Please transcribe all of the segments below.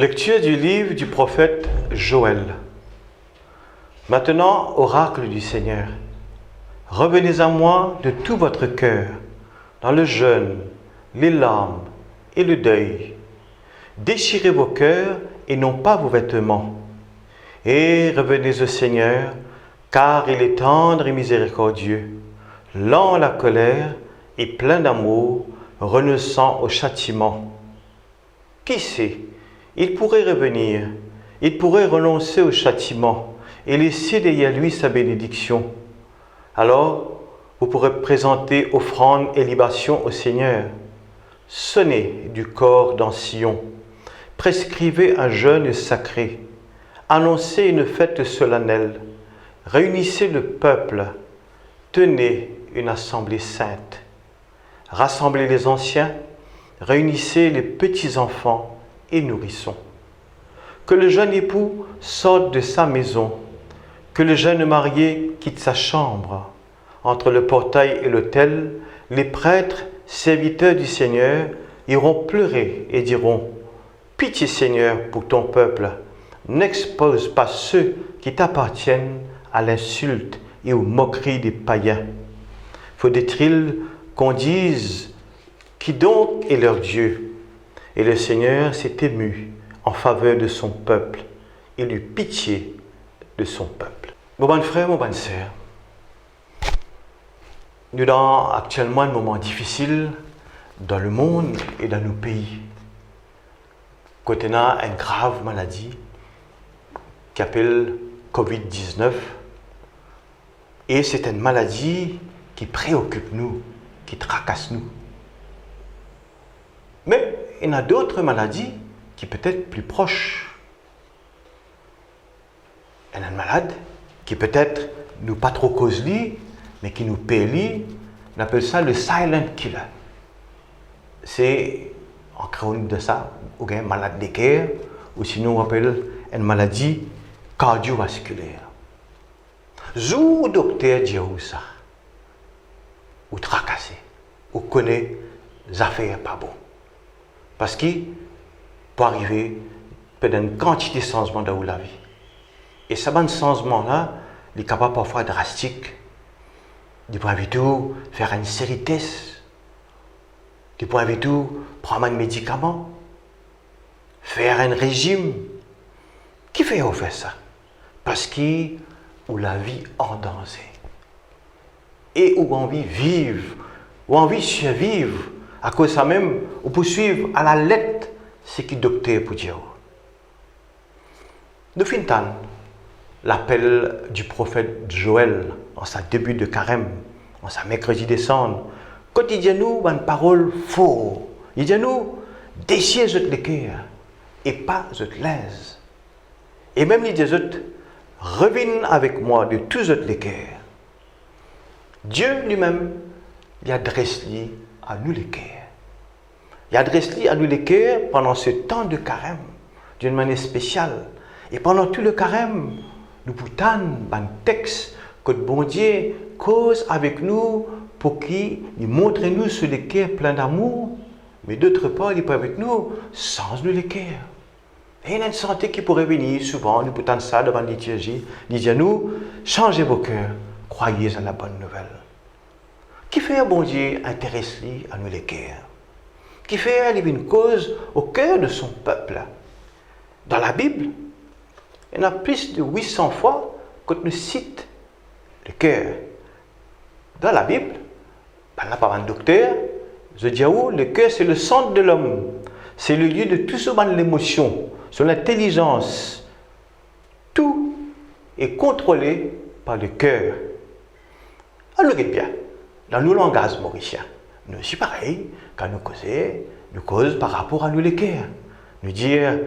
Lecture du livre du prophète Joël. Maintenant, oracle du Seigneur, revenez à moi de tout votre cœur, dans le jeûne, les larmes et le deuil. Déchirez vos cœurs et non pas vos vêtements. Et revenez au Seigneur, car il est tendre et miséricordieux, lent à la colère et plein d'amour, renonçant au châtiment. Qui sait, il pourrait revenir, il pourrait renoncer au châtiment et laisser derrière lui sa bénédiction. Alors, vous pourrez présenter offrande et libation au Seigneur. Sonnez du corps dans Sion, prescrivez un jeûne sacré, annoncez une fête solennelle, réunissez le peuple, tenez une assemblée sainte, rassemblez les anciens, réunissez les petits-enfants et nourrissons. Que le jeune époux sorte de sa maison, que le jeune marié quitte sa chambre. Entre le portail et l'autel, les prêtres, serviteurs du Seigneur, iront pleurer et diront « Pitié Seigneur pour ton peuple, n'expose pas ceux qui t'appartiennent à l'insulte et aux moqueries des païens. » Faudrait-il qu'on dise « Qui donc est leur Dieu ?» Et le Seigneur s'est ému en faveur de son peuple. Il eut pitié de son peuple. Mon bon frère, mon bonne sœur, nous avons actuellement un moment difficile dans le monde et dans nos pays. Côté on a une grave maladie qui s'appelle Covid-19. Et c'est une maladie qui préoccupe nous, qui tracasse nous. Mais il y a d'autres maladies qui peuvent être plus proches. Il y a une malade qui peut-être nous pas trop cause lui, mais qui nous pélit. On appelle ça le silent killer. C'est en chronique de ça, ou bien malade de cœur, ou sinon on appelle une maladie cardiovasculaire. Zou docteur dit ça, ou tracassé, ou connaît les affaires pas bon. Parce qu'il peut arriver peut-être une quantité de changements dans la vie. Et ce changement-là, il est capable parfois drastique. Il peut éviter faire une série de tests. Il peut éviter prendre un médicament, faire un régime. Qui fait faire ça? Parce qu'il a la vie en danger. Et où envie vivre, ou envie survivre. À cause de ça même, on peut suivre à la lettre ce que le docteur peut dire. Nous finissons l'appel du prophète Joël en sa début de carême, en sa mercredi décembre. Quand il dit à nous une parole forte, il dit à nous déchirez votre cœur et pas votre l'aise. Et même il dit à nous revenez avec moi de tous votre cœur. Dieu lui-même, il adresse lui à nous les cœurs. Il adresse à nous les cœurs pendant ce temps de carême, d'une manière spéciale. Et pendant tout le carême, nous poutons un texte que le bon Dieu cause avec nous pour qu'il montre nous sur les cœurs pleins d'amour, mais d'autre part, il peut avec nous sans nous les cœurs. Et il y a une santé qui pourrait venir souvent, nous poutons ça devant la liturgie, il dit à nous, changez vos cœurs, croyez à la bonne nouvelle. Qui fait un bon Dieu intéresse-lui à nous les cœurs? Qui fait une cause au cœur de son peuple? Dans la Bible, il y en a plus de 800 fois qu'on nous cite le cœur. Dans la Bible, par un docteur, je dis où le cœur c'est le centre de l'homme. C'est le lieu de tout ce de l'émotion, son intelligence. Tout est contrôlé par le cœur. Alors, regardez bien. Dans nos langages mauriciens, nous aussi pareil, quand nous causons par rapport à nous les cœurs. Nous dire,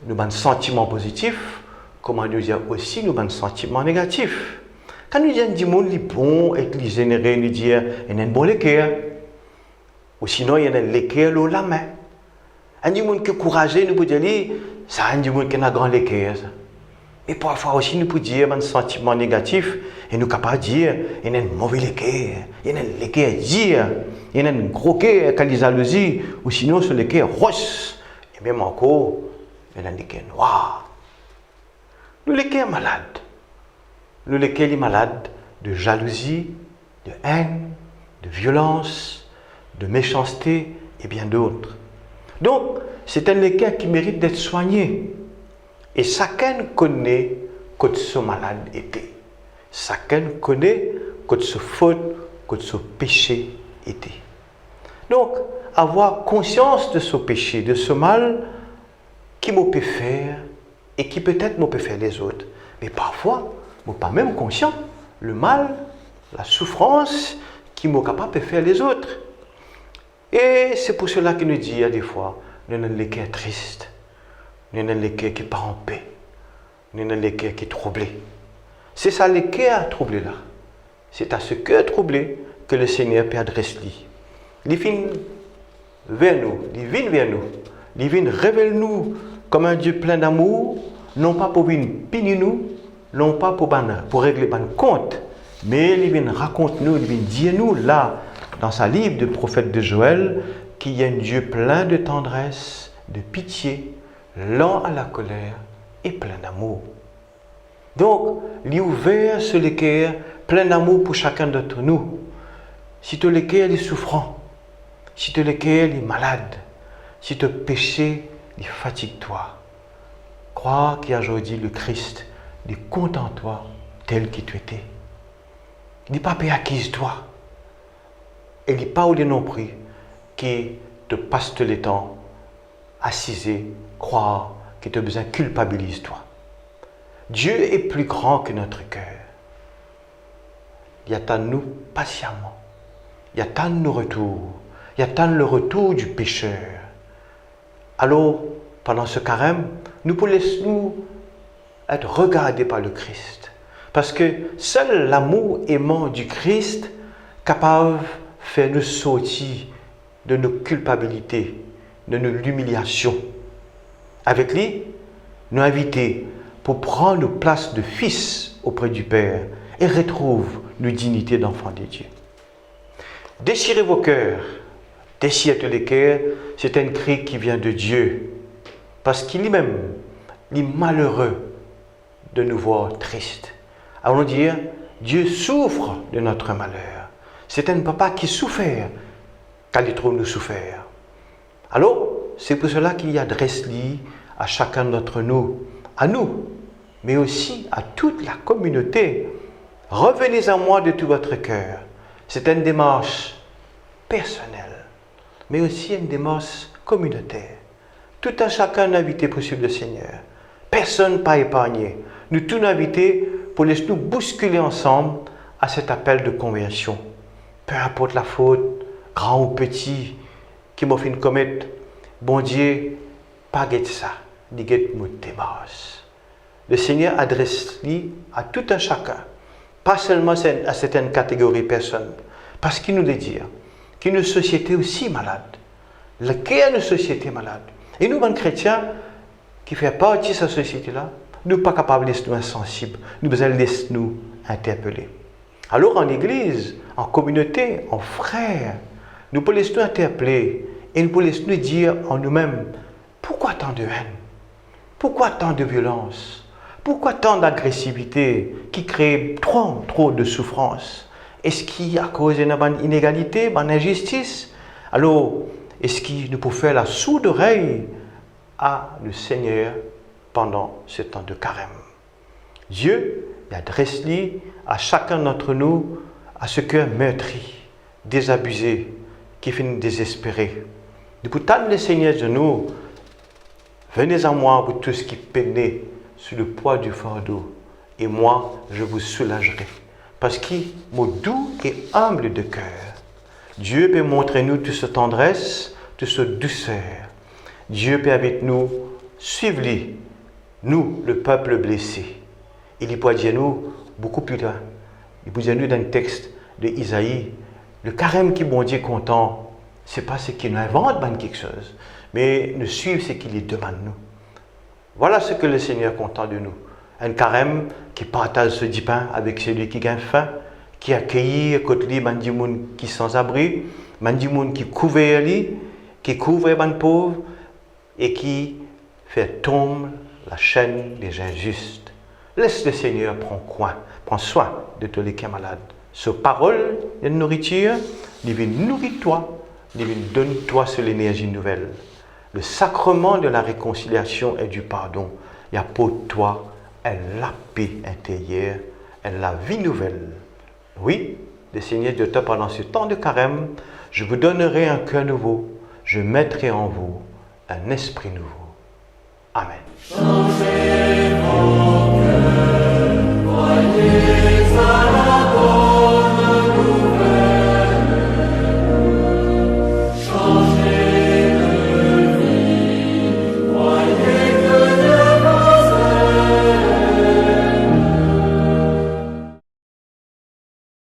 nous avons un sentiment positif, comment nous dire aussi, nous avons un sentiment négatif. Quand nous disons du monde, les bons et les généreux, nous dire, il y a un bon cœur. Ou sinon, il y a un cœur dans la main. Un du monde qui est courageux, nous pouvons dire, ça un du monde qui a un grand cœur. Et parfois aussi, nous pouvons dire un sentiment négatif et nous sommes capables de dire il y a un mauvais cœur, il y a un cœur dire, il y a un gros cœur qui a des jalousies, ou sinon sur le cœur roche. Et même encore, il y a des cas noirs. Nous les cas malades. Nous les cas malades de jalousie, de haine, de violence, de méchanceté et bien d'autres. Donc, c'est un cas qui mérite d'être soigné. Et chacun connaît que ce malade était. Chacun connaît que ce faute, que ce péché était. Donc, avoir conscience de ce péché, de ce mal qui me peut faire et qui peut-être me peut faire les autres. Mais parfois, je ne suis pas même conscient le mal, la souffrance qui m'est capable de faire les autres. Et c'est pour cela qu'il nous dit des fois, nous avons les cœurs tristes, nous avons les cœurs qui ne sont pas en paix, nous avons les cœurs qui sont troublés. C'est ça les cœurs troublés là. C'est à ce cœur troublé que le Seigneur peut adresser. Il vient vers nous, il vient vers nous, il vient révéler nous comme un Dieu plein d'amour, non pas pour venir punir nous, non pas pour régler nos comptes, mais il vient raconter nous, il vient dire nous là, dans sa livre de prophète de Joël, qu'il y a un Dieu plein de tendresse, de pitié, lent à la colère et plein d'amour. Donc, il est ouvert sur le cœur, plein d'amour pour chacun d'entre nous. Si tu le cœur est souffrant, si tu le cœur est malade, si tu péché, il fatigue-toi. Crois qu'il y a aujourd'hui le Christ, il est content de toi, tel que tu étais. Il n'est pas acquise-toi. Il n'est pas au non plus qui te passe le temps assisé, croire que tu as besoin de culpabiliser-toi. Dieu est plus grand que notre cœur. Il attend nous patiemment. Il attend nos retours. Il attend le retour du pécheur. Alors, pendant ce carême, nous pouvons nous être regardés par le Christ. Parce que seul l'amour aimant du Christ capable de faire nous sortir de nos culpabilités, de nos humiliations. Avec lui, nous inviter pour prendre nos places de fils auprès du Père et retrouve nos dignités d'enfants de Dieu. Déchirez vos cœurs, déchirez les cœurs, c'est un cri qui vient de Dieu. Parce qu'il lui-même, il est malheureux de nous voir tristes. Allons dire, Dieu souffre de notre malheur. C'est un papa qui souffre quand il trouve nous souffrir. Alors, c'est pour cela qu'il adresse-lui à chacun d'entre nous, à nous, mais aussi à toute la communauté. Revenez à moi de tout votre cœur. C'est une démarche personnelle, mais aussi une démarche communautaire. Tout un chacun invité possible le Seigneur. Personne pas épargné. Nous tous invités pour laisser nous bousculer ensemble à cet appel de conversion. Peu importe la faute, grand ou petit, qui m'a fait commettre, bon Dieu, pas guette ça, ni guette mon démarche. Le Seigneur adresse-lui à tout un chacun, pas seulement à certaines catégories de personnes, parce qu'il nous le dit, qu'il y a une société aussi malade. Laquelle est une société malade? Et nous, les chrétiens, qui faisons partie de cette société-là, nous ne sommes pas capables de laisser nous insensibles, nous devons laisser nous interpeller. Alors en église, en communauté, en frères, nous pouvons laisser nous interpeller et nous pouvons laisser nous dire en nous-mêmes, pourquoi tant de haine? Pourquoi tant de violence? Pourquoi tant d'agressivité qui crée trop de souffrance? Est-ce qu'il y a cause d'une inégalité, d'une injustice? Alors, est-ce qu'il nous peut faire la sourde oreille à le Seigneur pendant ce temps de carême? Dieu adresse-lui à chacun d'entre nous, à ce cœur meurtri, désabusé, qui finit désespéré. Depuis tant le Seigneur de nous, venez à moi, vous tous qui peinez sous le poids du fardeau, et moi, je vous soulagerai. Parce qu'il est doux et humble de cœur. Dieu peut montrer nous toute cette tendresse, toute cette douceur. Dieu peut avec nous suivre lui, nous, le peuple blessé. Il peut dire nous beaucoup plus loin. Il peut dire nous dans le texte de Isaïe, le carême qui bon Dieu est content, ce n'est pas ce qu'il nous invente quelque chose, mais nous suivre ce qu'il demande nous. Voilà ce que le Seigneur est content de nous. Un carême qui partage ce dit pain avec celui qui gagne faim, qui accueille côté lui des gens qui sont sans abri, des gens qui couvrent lui, qui couvrent les pauvres et qui Fais tomber la chaîne des injustes. Laisse le Seigneur prendre soin de tous les cas malades. Sa parole de nourriture, divine nourris-toi, divine donne-toi sur l'énergie nouvelle. Le sacrement de la réconciliation et du pardon. Il y a pour toi la paix intérieure, la vie nouvelle. Oui, le Seigneur de toi pendant ce temps de carême, je vous donnerai un cœur nouveau, je mettrai en vous un esprit nouveau. Amen. Changez mon cœur, voyez